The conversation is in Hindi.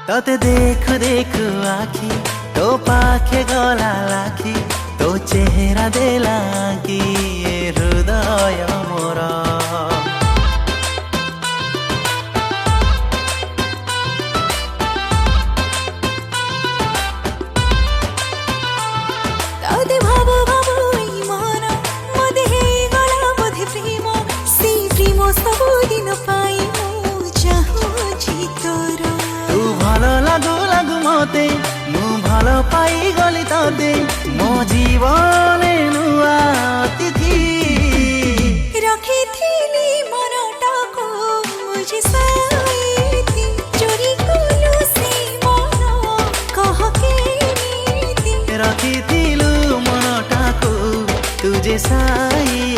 तोते देखु देखु आखि तो पाखे गला लाखि तो चेहरा देला कि ए हृदय मोरा तोते भाबो भाबो ई मन मदे हे गला बोधे प्रेम से प्रेम सब दिन पाई मु चाहूची तोर तू भलो लागू लागू मते मु भलो पाई गली तोते मो जीवने नुआ अतिथि रखिथिली मनटाको मुझे साईथी चोरी कलु से मन कह के नीति रखिथिलु मनटाको तुझे साई